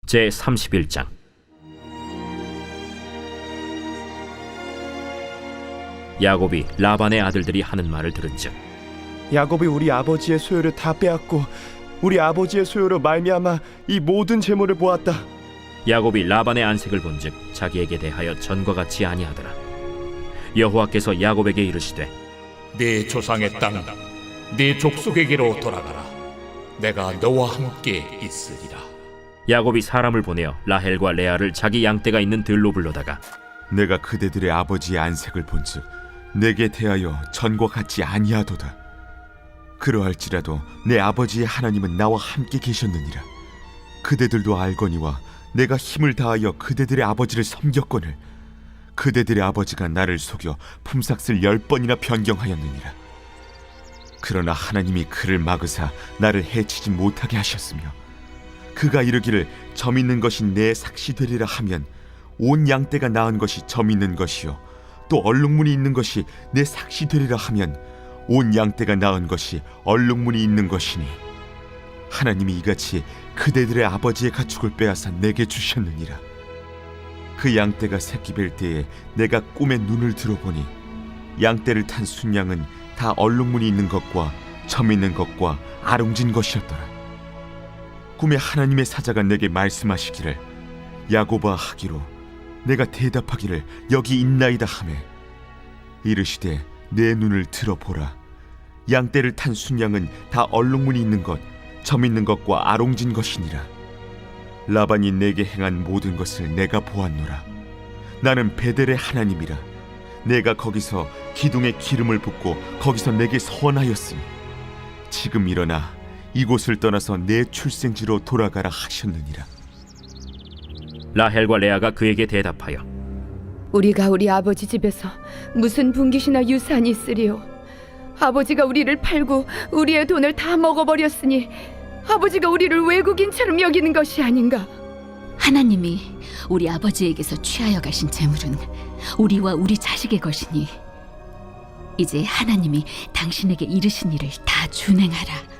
제31장. 야곱이 라반의 아들들이 하는 말을 들은즉 야곱이 우리 아버지의 소유를 다 빼앗고 우리 아버지의 소유로 말미암아 이 모든 재물을 모았다. 야곱이 라반의 안색을 본즉 자기에게 대하여 전과 같이 아니하더라. 여호와께서 야곱에게 이르시되 네 조상의 땅, 네 족속에게로 돌아가라. 내가 너와 함께 있으리라. 야곱이 사람을 보내어 라헬과 레아를 자기 양떼가 있는 들로 불러다가 내가 그대들의 아버지의 안색을 본즉 내게 대하여 전과 같지 아니하도다. 그러할지라도 내 아버지의 하나님은 나와 함께 계셨느니라. 그대들도 알거니와 내가 힘을 다하여 그대들의 아버지를 섬겼거늘 그대들의 아버지가 나를 속여 품삯을 10번이나 변경하였느니라. 그러나 하나님이 그를 막으사 나를 해치지 못하게 하셨으며 그가 이르기를 점 있는 것이 내 삭시 되리라 하면 온 양떼가 낳은 것이 점 있는 것이요 또 얼룩무늬 있는 것이 내 삭시 되리라 하면 온 양떼가 낳은 것이 얼룩무늬 있는 것이니 하나님이 이같이 그대들의 아버지의 가축을 빼앗아 내게 주셨느니라. 그 양떼가 새끼 뵐 때에 내가 꿈에 눈을 들어보니 양떼를 탄 순양은 다 얼룩무늬 있는 것과 점 있는 것과 아롱진 것이었더라. 꿈에 하나님의 사자가 내게 말씀하시기를 야곱아 하기로 내가 대답하기를 여기 있나이다 하매 이르시되 내 눈을 들어보라. 양떼를 탄 순양은 다 얼룩무늬 있는 것, 점 있는 것과 아롱진 것이니라. 라반이 내게 행한 모든 것을 내가 보았노라. 나는 베델의 하나님이라. 내가 거기서 기둥에 기름을 붓고 거기서 내게 선하였으니 지금 일어나 이곳을 떠나서 내 출생지로 돌아가라 하셨느니라. 라헬과 레아가 그에게 대답하여 우리가 우리 아버지 집에서 무슨 분깃이나 유산이 있으리요? 아버지가 우리를 팔고 우리의 돈을 다 먹어버렸으니 아버지가 우리를 외국인처럼 여기는 것이 아닌가? 하나님이 우리 아버지에게서 취하여 가신 재물은 우리와 우리 자식의 것이니 이제 하나님이 당신에게 이르신 일을 다 준행하라.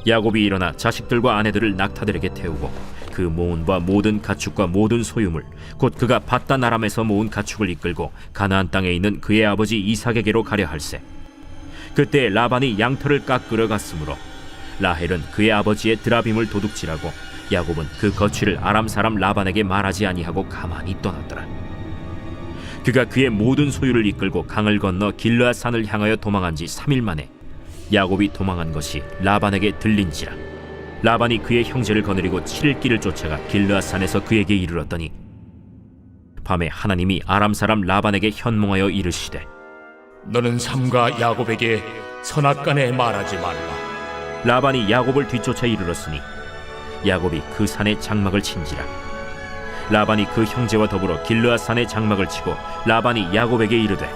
야곱이 일어나 자식들과 아내들을 낙타들에게 태우고 그 모은 바 모든 가축과 모든 소유물 곧 그가 밧단 아람에서 모은 가축을 이끌고 가나안 땅에 있는 그의 아버지 이삭에게로 가려 할세. 그때 라반이 양털을 깎으러 갔으므로 라헬은 그의 아버지의 드라빔을 도둑질하고 야곱은 그 거취를 아람 사람 라반에게 말하지 아니하고 가만히 떠났더라. 그가 그의 모든 소유를 이끌고 강을 건너 길르앗 산을 향하여 도망한 지 3일 만에 야곱이 도망한 것이 라반에게 들린지라. 라반이 그의 형제를 거느리고 7일 길을 쫓아가 길르앗 산에서 그에게 이르렀더니 밤에 하나님이 아람 사람 라반에게 현몽하여 이르시되 너는 삼가 야곱에게 선악간에 말하지 말라. 라반이 야곱을 뒤쫓아 이르렀으니 야곱이 그 산에 장막을 친지라. 라반이 그 형제와 더불어 길르앗 산에 장막을 치고 라반이 야곱에게 이르되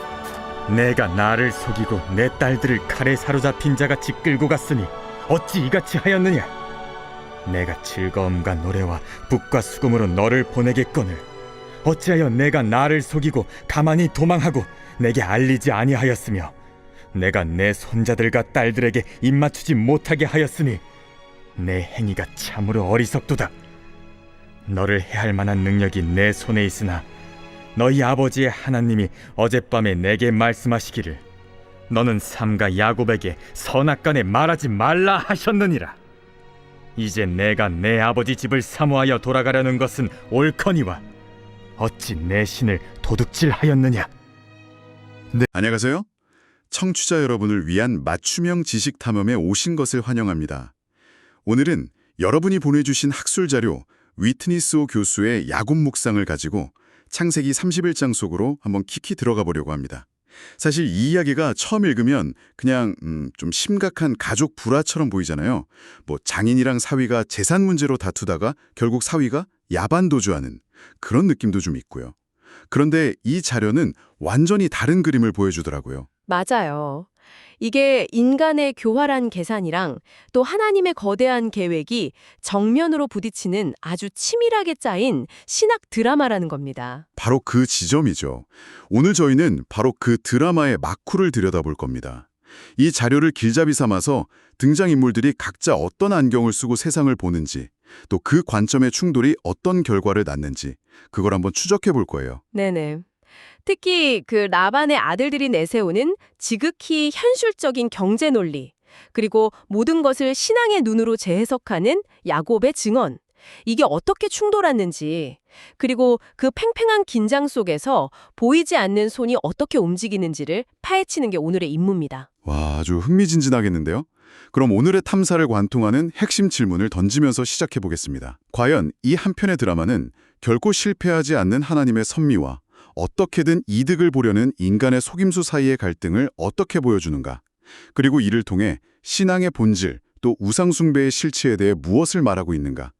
내가 나를 속이고 내 딸들을 칼에 사로잡힌 자같이 끌고 갔으니 어찌 이같이 하였느냐? 내가 즐거움과 노래와 북과 수금으로 너를 보내겠거늘 어찌하여 내가 나를 속이고 가만히 도망하고 내게 알리지 아니하였으며 내가 내 손자들과 딸들에게 입맞추지 못하게 하였으니 내 행위가 참으로 어리석도다. 너를 해할 만한 능력이 내 손에 있으나 너희 아버지의 하나님이 어젯밤에 내게 말씀하시기를 너는 삼가 야곱에게 선악간에 말하지 말라 하셨느니라. 이제 내가 내 아버지 집을 사모하여 돌아가려는 것은 옳거니와 어찌 내 신을 도둑질하였느냐? 안녕하세요. 청취자 여러분을 위한 맞춤형 지식 탐험에 오신 것을 환영합니다. 오늘은 여러분이 보내주신 학술 자료 위트니스호 교수의 야곱 묵상을 가지고 창세기 31장 속으로 한번 깊이 들어가 보려고 합니다. 사실 이 이야기가 처음 읽으면 그냥 좀 심각한 가족 불화처럼 보이잖아요. 뭐 장인이랑 사위가 재산 문제로 다투다가 결국 사위가 야반도주하는 그런 느낌도 좀 있고요. 그런데 이 자료는 완전히 다른 그림을 보여주더라고요. 맞아요. 이게 인간의 교활한 계산이랑 또 하나님의 거대한 계획이 정면으로 부딪히는 아주 치밀하게 짜인 신학 드라마라는 겁니다. 바로 그 지점이죠. 오늘 저희는 바로 그 드라마의 막후를 들여다볼 겁니다. 이 자료를 길잡이 삼아서 등장인물들이 각자 어떤 안경을 쓰고 세상을 보는지, 또 그 관점의 충돌이 어떤 결과를 낳는지 그걸 한번 추적해 볼 거예요. 네네. 특히 그 라반의 아들들이 내세우는 지극히 현실적인 경제 논리, 그리고 모든 것을 신앙의 눈으로 재해석하는 야곱의 증언, 이게 어떻게 충돌하는지, 그리고 그 팽팽한 긴장 속에서 보이지 않는 손이 어떻게 움직이는지를 파헤치는 게 오늘의 임무입니다. 와, 아주 흥미진진하겠는데요? 그럼 오늘의 탐사를 관통하는 핵심 질문을 던지면서 시작해 보겠습니다. 과연 이 한 편의 드라마는 결코 실패하지 않는 하나님의 섭리와 어떻게든 이득을 보려는 인간의 속임수 사이의 갈등을 어떻게 보여주는가? 그리고 이를 통해 신앙의 본질, 또 우상숭배의 실체에 대해 무엇을 말하고 있는가?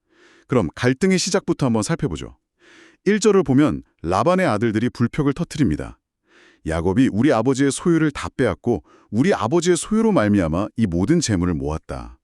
그럼 갈등의 시작부터 한번 살펴보죠. 1절을 보면 라반의 아들들이 불평을 터뜨립니다. 야곱이 우리 아버지의 소유를 다 빼앗고 우리 아버지의 소유로 말미암아 이 모든 재물을 모았다.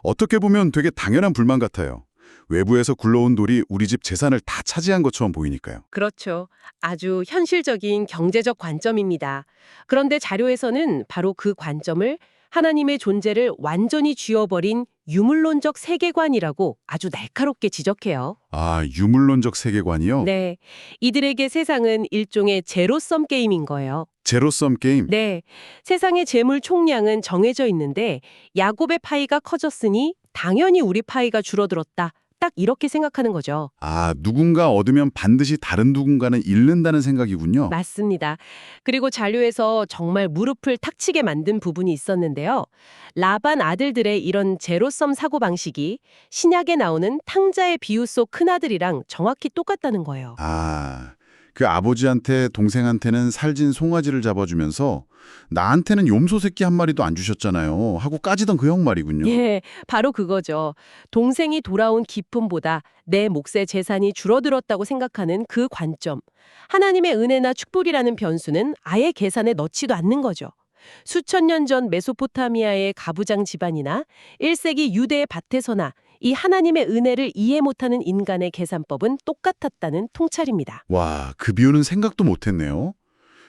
어떻게 보면 되게 당연한 불만 같아요. 외부에서 굴러온 돌이 우리 집 재산을 다 차지한 것처럼 보이니까요. 그렇죠. 아주 현실적인 경제적 관점입니다. 그런데 자료에서는 바로 그 관점을 하나님의 존재를 완전히 쥐어버린 유물론적 세계관이라고 아주 날카롭게 지적해요. 아, 유물론적 세계관이요? 네. 이들에게 세상은 일종의 제로섬 게임인 거예요. 제로섬 게임? 네. 세상의 재물 총량은 정해져 있는데 야곱의 파이가 커졌으니 당연히 우리 파이가 줄어들었다. 딱 이렇게 생각하는 거죠. 아, 누군가 얻으면 반드시 다른 누군가는 잃는다는 생각이군요. 맞습니다. 그리고 자료에서 정말 무릎을 탁 치게 만든 부분이 있었는데요. 라반 아들들의 이런 제로섬 사고방식이 신약에 나오는 탕자의 비유 속 큰아들이랑 정확히 똑같다는 거예요. 아, 그 아버지한테 동생한테는 살진 송아지를 잡아주면서 나한테는 욤소 새끼 한 마리도 안 주셨잖아요 하고 까지던 그 형 말이군요. 예, 바로 그거죠. 동생이 돌아온 기쁨보다 내 몫의 재산이 줄어들었다고 생각하는 그 관점. 하나님의 은혜나 축복이라는 변수는 아예 계산에 넣지도 않는 거죠. 수천 년 전 메소포타미아의 가부장 집안이나 1세기 유대의 밭에서나 이 하나님의 은혜를 이해 못하는 인간의 계산법은 똑같았다는 통찰입니다. 와, 그 비유는 생각도 못했네요.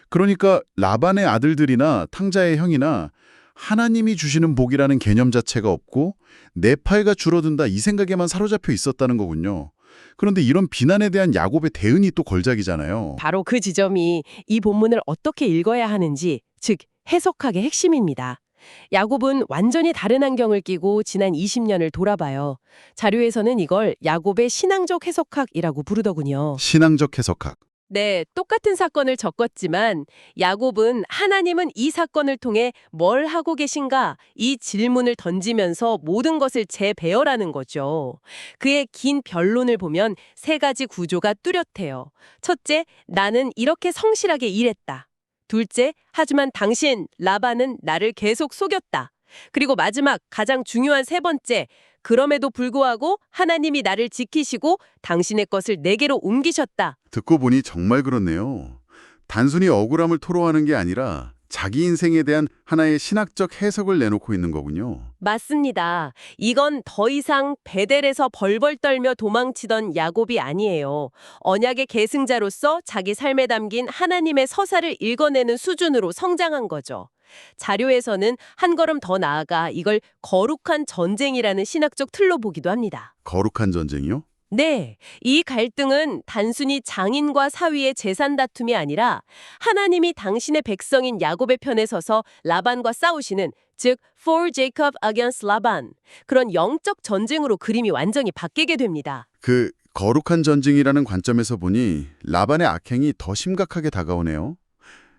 그러니까 라반의 아들들이나 탕자의 형이나 하나님이 주시는 복이라는 개념 자체가 없고 내 파이가 줄어든다 이 생각에만 사로잡혀 있었다는 거군요. 그런데 이런 비난에 대한 야곱의 대응이 또 걸작이잖아요. 바로 그 지점이 이 본문을 어떻게 읽어야 하는지, 즉 해석학의 핵심입니다. 야곱은 완전히 다른 안경을 끼고 지난 20년을 돌아봐요. 자료에서는 이걸 야곱의 신앙적 해석학이라고 부르더군요. 신앙적 해석학. 네, 똑같은 사건을 겪었지만 야곱은 하나님은 이 사건을 통해 뭘 하고 계신가? 이 질문을 던지면서 모든 것을 재배열하는 거죠. 그의 긴 변론을 보면 세 가지 구조가 뚜렷해요. 첫째, 나는 이렇게 성실하게 일했다. 둘째, 하지만 당신, 라반은 나를 계속 속였다. 그리고 마지막, 가장 중요한 세 번째, 그럼에도 불구하고 하나님이 나를 지키시고 당신의 것을 내게로 옮기셨다. 듣고 보니 정말 그렇네요. 단순히 억울함을 토로하는 게 아니라 자기 인생에 대한 하나의 신학적 해석을 내놓고 있는 거군요. 맞습니다. 이건 더 이상 베델에서 벌벌 떨며 도망치던 야곱이 아니에요. 언약의 계승자로서 자기 삶에 담긴 하나님의 서사를 읽어내는 수준으로 성장한 거죠. 자료에서는 한 걸음 더 나아가 이걸 거룩한 전쟁이라는 신학적 틀로 보기도 합니다. 거룩한 전쟁이요? 네, 이 갈등은 단순히 장인과 사위의 재산 다툼이 아니라 하나님이 당신의 백성인 야곱의 편에 서서 라반과 싸우시는, 즉 for Jacob against Laban, 그런 영적 전쟁으로 그림이 완전히 바뀌게 됩니다. 그 거룩한 전쟁이라는 관점에서 보니 라반의 악행이 더 심각하게 다가오네요.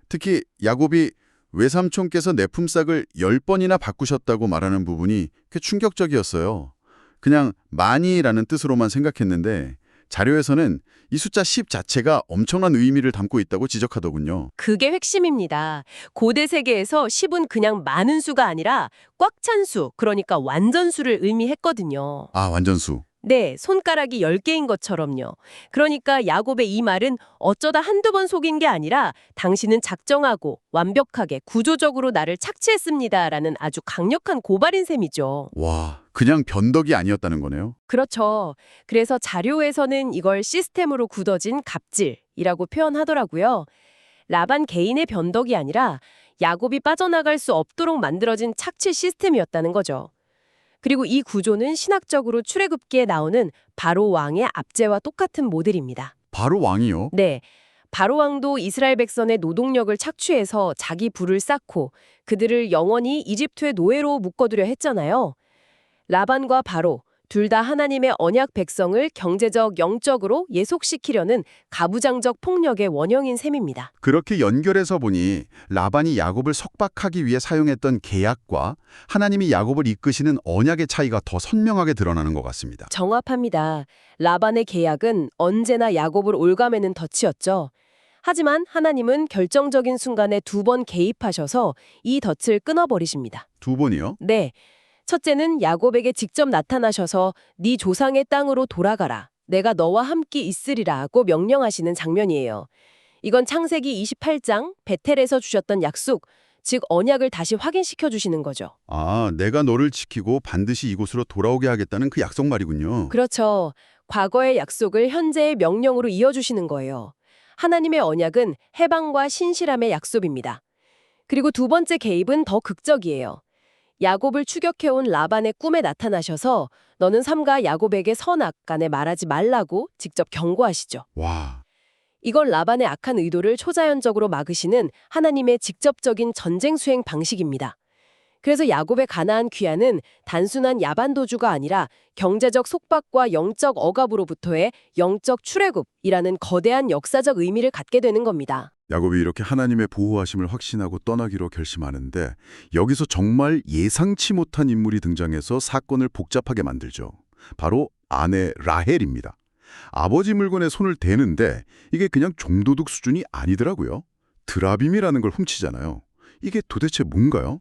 특히 야곱이 외삼촌께서 내 품삯을 10번이나 바꾸셨다고 말하는 부분이 꽤 충격적이었어요. 그냥 많이라는 뜻으로만 생각했는데 자료에서는 이 숫자 10 자체가 엄청난 의미를 담고 있다고 지적하더군요. 그게 핵심입니다. 고대 세계에서 10은 그냥 많은 수가 아니라 꽉 찬 수, 그러니까 완전수를 의미했거든요. 아, 완전수. 네, 손가락이 10개인 것처럼요. 그러니까 야곱의 이 말은 어쩌다 한두 번 속인 게 아니라 당신은 작정하고 완벽하게 구조적으로 나를 착취했습니다라는 아주 강력한 고발인 셈이죠. 와, 그냥 변덕이 아니었다는 거네요. 그렇죠. 그래서 자료에서는 이걸 시스템으로 굳어진 갑질이라고 표현하더라고요. 라반 개인의 변덕이 아니라 야곱이 빠져나갈 수 없도록 만들어진 착취 시스템이었다는 거죠. 그리고 이 구조는 신학적으로 출애굽기에 나오는 바로 왕의 압제와 똑같은 모델입니다. 바로 왕이요? 네. 바로 왕도 이스라엘 백성의 노동력을 착취해서 자기 부를 쌓고 그들을 영원히 이집트의 노예로 묶어두려 했잖아요. 라반과 바로 둘 다 하나님의 언약 백성을 경제적, 영적으로 예속시키려는 가부장적 폭력의 원형인 셈입니다. 그렇게 연결해서 보니 라반이 야곱을 석박하기 위해 사용했던 계약과 하나님이 야곱을 이끄시는 언약의 차이가 더 선명하게 드러나는 것 같습니다. 정확합니다. 라반의 계약은 언제나 야곱을 올가매는 덫이었죠. 하지만 하나님은 결정적인 순간에 2번 개입하셔서 이 덫을 끊어버리십니다. 2번이요? 네. 첫째는 야곱에게 직접 나타나셔서 네 조상의 땅으로 돌아가라. 내가 너와 함께 있으리라고 명령하시는 장면이에요. 이건 창세기 28장 베텔에서 주셨던 약속, 즉 언약을 다시 확인시켜 주시는 거죠. 아, 내가 너를 지키고 반드시 이곳으로 돌아오게 하겠다는 그 약속 말이군요. 그렇죠. 과거의 약속을 현재의 명령으로 이어주시는 거예요. 하나님의 언약은 해방과 신실함의 약속입니다. 그리고 2번째 개입은 더 극적이에요. 야곱을 추격해온 라반의 꿈에 나타나셔서 너는 삼가 야곱에게 선악간에 말하지 말라고 직접 경고하시죠. 와, 이건 라반의 악한 의도를 초자연적으로 막으시는 하나님의 직접적인 전쟁 수행 방식입니다. 그래서 야곱의 가나안 귀환은 단순한 야반도주가 아니라 경제적 속박과 영적 억압으로부터의 영적 출애굽이라는 거대한 역사적 의미를 갖게 되는 겁니다. 야곱이 이렇게 하나님의 보호하심을 확신하고 떠나기로 결심하는데 여기서 정말 예상치 못한 인물이 등장해서 사건을 복잡하게 만들죠. 바로 아내 라헬입니다. 아버지 물건에 손을 대는데 이게 그냥 종도둑 수준이 아니더라고요. 드라빔이라는 걸 훔치잖아요. 이게 도대체 뭔가요?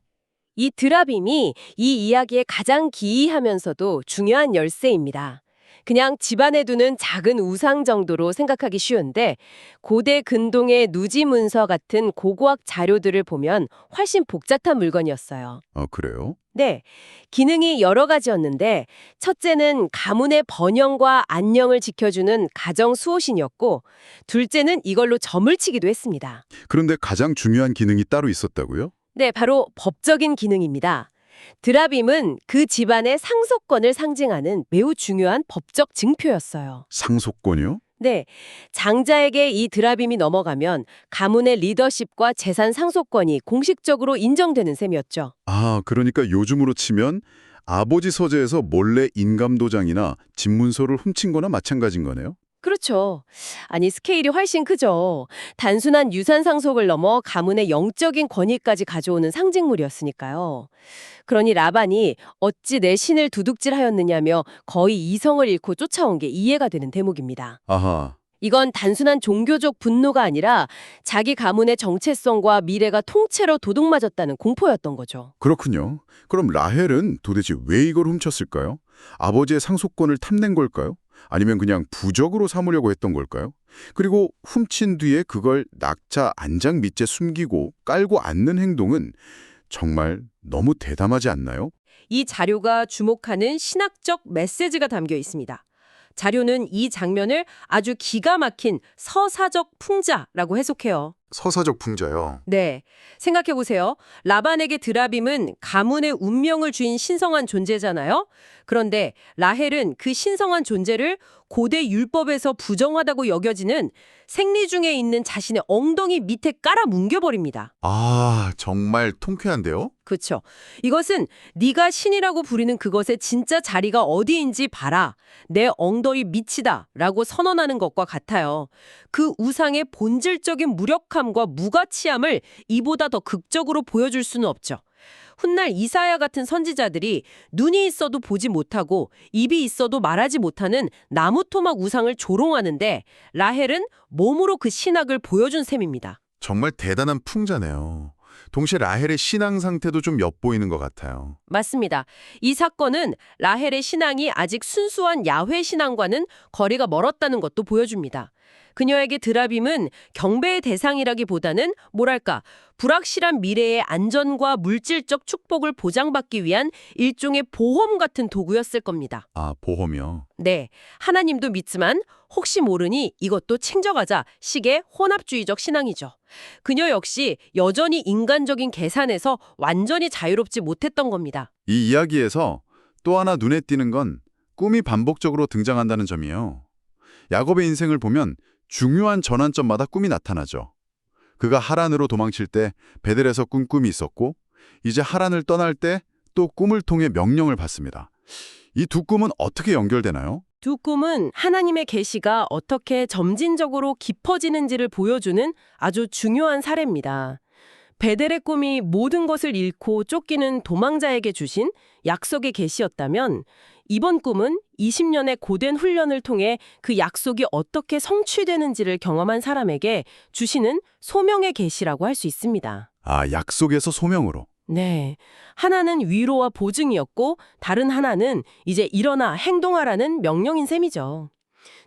이 드라빔이 이 이야기의 가장 기이하면서도 중요한 열쇠입니다. 그냥 집안에 두는 작은 우상 정도로 생각하기 쉬운데 고대 근동의 누지 문서 같은 고고학 자료들을 보면 훨씬 복잡한 물건이었어요. 아, 그래요? 네, 기능이 여러 가지였는데 첫째는 가문의 번영과 안녕을 지켜주는 가정 수호신이었고 둘째는 이걸로 점을 치기도 했습니다. 그런데 가장 중요한 기능이 따로 있었다고요? 네, 바로 법적인 기능입니다. 드라빔은 그 집안의 상속권을 상징하는 매우 중요한 법적 증표였어요. 상속권이요? 네, 장자에게 이 드라빔이 넘어가면 가문의 리더십과 재산 상속권이 공식적으로 인정되는 셈이었죠. 아, 그러니까 요즘으로 치면 아버지 서재에서 몰래 인감도장이나 집문서를 훔친 거나 마찬가지인 거네요? 그렇죠. 아니, 스케일이 훨씬 크죠. 단순한 유산 상속을 넘어 가문의 영적인 권위까지 가져오는 상징물이었으니까요. 그러니 라반이 어찌 내 신을 두둑질하였느냐며 거의 이성을 잃고 쫓아온 게 이해가 되는 대목입니다. 아하, 이건 단순한 종교적 분노가 아니라 자기 가문의 정체성과 미래가 통째로 도둑맞았다는 공포였던 거죠. 그렇군요. 그럼 라헬은 도대체 왜 이걸 훔쳤을까요? 아버지의 상속권을 탐낸 걸까요? 아니면 그냥 부적으로 삼으려고 했던 걸까요? 그리고 훔친 뒤에 그걸 낙차 안장 밑에 숨기고 깔고 앉는 행동은 정말 너무 대담하지 않나요? 이 자료가 주목하는 신학적 메시지가 담겨 있습니다. 자료는 이 장면을 아주 기가 막힌 서사적 풍자라고 해석해요. 서사적 풍자요. 네, 생각해보세요. 라반에게 드라빔은 가문의 운명을 쥔 신성한 존재잖아요. 그런데 라헬은 그 신성한 존재를 고대 율법에서 부정하다고 여겨지는 생리 중에 있는 자신의 엉덩이 밑에 깔아 뭉겨버립니다. 아, 정말 통쾌한데요? 그렇죠. 이것은 네가 신이라고 부리는 그것의 진짜 자리가 어디인지 봐라. 내 엉덩이 밑이다 라고 선언하는 것과 같아요. 그 우상의 본질적인 무력함과 무가치함을 이보다 더 극적으로 보여줄 수는 없죠. 훗날 이사야 같은 선지자들이 눈이 있어도 보지 못하고 입이 있어도 말하지 못하는 나무토막 우상을 조롱하는데 라헬은 몸으로 그 신학을 보여준 셈입니다. 정말 대단한 풍자네요. 동시에 라헬의 신앙 상태도 좀 엿보이는 것 같아요. 맞습니다. 이 사건은 라헬의 신앙이 아직 순수한 야훼 신앙과는 거리가 멀었다는 것도 보여줍니다. 그녀에게 드라빔은 경배의 대상이라기보다는 뭐랄까 불확실한 미래의 안전과 물질적 축복을 보장받기 위한 일종의 보험 같은 도구였을 겁니다. 아, 보험이요? 네, 하나님도 믿지만 혹시 모르니 이것도 챙겨가자 식의 혼합주의적 신앙이죠. 그녀 역시 여전히 인간적인 계산에서 완전히 자유롭지 못했던 겁니다. 이 이야기에서 또 하나 눈에 띄는 건 꿈이 반복적으로 등장한다는 점이에요. 야곱의 인생을 보면 중요한 전환점마다 꿈이 나타나죠. 그가 하란으로 도망칠 때 베델에서 꾼 꿈이 있었고, 이제 하란을 떠날 때 또 꿈을 통해 명령을 받습니다. 이 두 꿈은 어떻게 연결되나요? 두 꿈은 하나님의 계시가 어떻게 점진적으로 깊어지는지를 보여주는 아주 중요한 사례입니다. 베델의 꿈이 모든 것을 잃고 쫓기는 도망자에게 주신 약속의 계시였다면, 이번 꿈은 20년의 고된 훈련을 통해 그 약속이 어떻게 성취되는지를 경험한 사람에게 주시는 소명의 계시라고 할 수 있습니다. 아, 약속에서 소명으로. 네. 하나는 위로와 보증이었고, 다른 하나는 이제 일어나 행동하라는 명령인 셈이죠.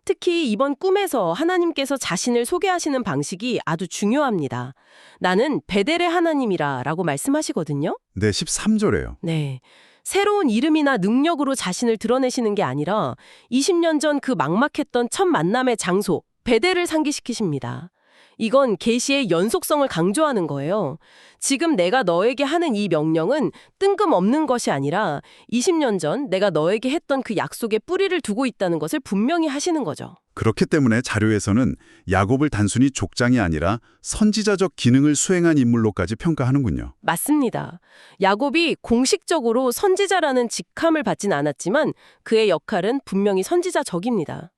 특히 이번 꿈에서 하나님께서 자신을 소개하시는 방식이 아주 중요합니다. 나는 베델의 하나님이라 라고 말씀하시거든요. 네, 13절에요. 네. 새로운 이름이나 능력으로 자신을 드러내시는 게 아니라 20년 전 그 막막했던 첫 만남의 장소, 베델을 상기시키십니다. 이건 계시의 연속성을 강조하는 거예요. 지금 내가 너에게 하는 이 명령은 뜬금없는 것이 아니라 20년 전 내가 너에게 했던 그 약속에 뿌리를 두고 있다는 것을 분명히 하시는 거죠. 그렇기 때문에 자료에서는 야곱을 단순히 족장이 아니라 선지자적 기능을 수행한 인물로까지 평가하는군요. 맞습니다. 야곱이 공식적으로 선지자라는 직함을 받진 않았지만 그의 역할은 분명히 선지자적입니다.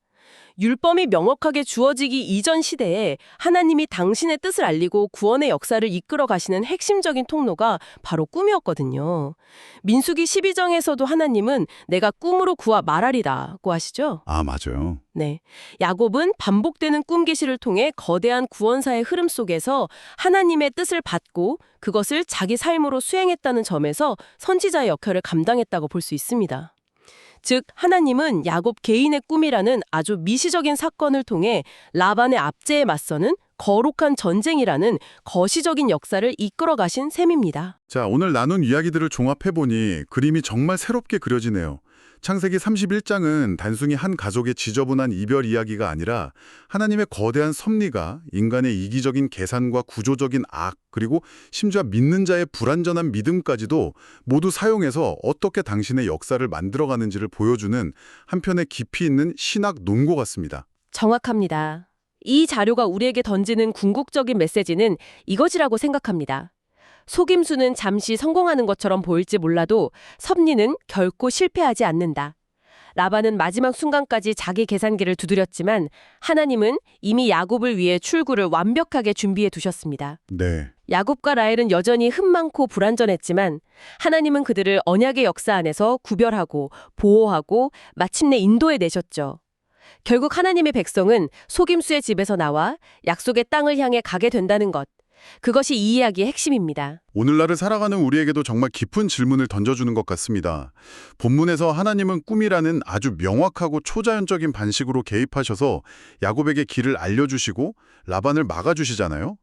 율법이 명확하게 주어지기 이전 시대에 하나님이 당신의 뜻을 알리고 구원의 역사를 이끌어 가시는 핵심적인 통로가 바로 꿈이었거든요. 민수기 12장에서도 하나님은 내가 꿈으로 그와 말하리라고 하시죠. 아, 맞아요. 네. 야곱은 반복되는 꿈 계시를 통해 거대한 구원사의 흐름 속에서 하나님의 뜻을 받고 그것을 자기 삶으로 수행했다는 점에서 선지자의 역할을 감당했다고 볼 수 있습니다. 즉 하나님은 야곱 개인의 꿈이라는 아주 미시적인 사건을 통해 라반의 압제에 맞서는 거룩한 전쟁이라는 거시적인 역사를 이끌어 가신 셈입니다. 자, 오늘 나눈 이야기들을 종합해보니 그림이 정말 새롭게 그려지네요. 창세기 31장은 단순히 한 가족의 지저분한 이별 이야기가 아니라 하나님의 거대한 섭리가 인간의 이기적인 계산과 구조적인 악, 그리고 심지어 믿는 자의 불완전한 믿음까지도 모두 사용해서 어떻게 당신의 역사를 만들어가는지를 보여주는 한편의 깊이 있는 신학 논고 같습니다. 정확합니다. 이 자료가 우리에게 던지는 궁극적인 메시지는 이것이라고 생각합니다. 속임수는 잠시 성공하는 것처럼 보일지 몰라도 섭리는 결코 실패하지 않는다. 라반은 마지막 순간까지 자기 계산기를 두드렸지만 하나님은 이미 야곱을 위해 출구를 완벽하게 준비해 두셨습니다. 네. 야곱과 라헬은 여전히 흠 많고 불완전했지만 하나님은 그들을 언약의 역사 안에서 구별하고 보호하고 마침내 인도해 내셨죠. 결국 하나님의 백성은 속임수의 집에서 나와 약속의 땅을 향해 가게 된다는 것. 그것이 이 이야기의 핵심입니다. 오늘날을 살아가는 우리에게도 정말 깊은 질문을 던져주는 것 같습니다. 본문에서 하나님은 꿈이라는 아주 명확하고 초자연적인 반식으로 개입하셔서 야곱에게 길을 알려주시고 라반을 막아주시잖아요.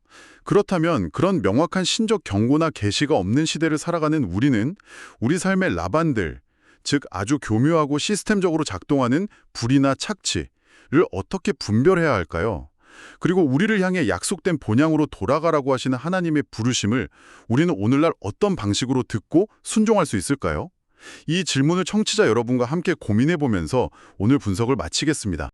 그렇다면 그런 명확한 신적 경고나 계시가 없는 시대를 살아가는 우리는 우리 삶의 라반들, 즉 아주 교묘하고 시스템적으로 작동하는 불이나 착취를 어떻게 분별해야 할까요? 그리고 우리를 향해 약속된 본향으로 돌아가라고 하시는 하나님의 부르심을 우리는 오늘날 어떤 방식으로 듣고 순종할 수 있을까요? 이 질문을 청취자 여러분과 함께 고민해보면서 오늘 분석을 마치겠습니다.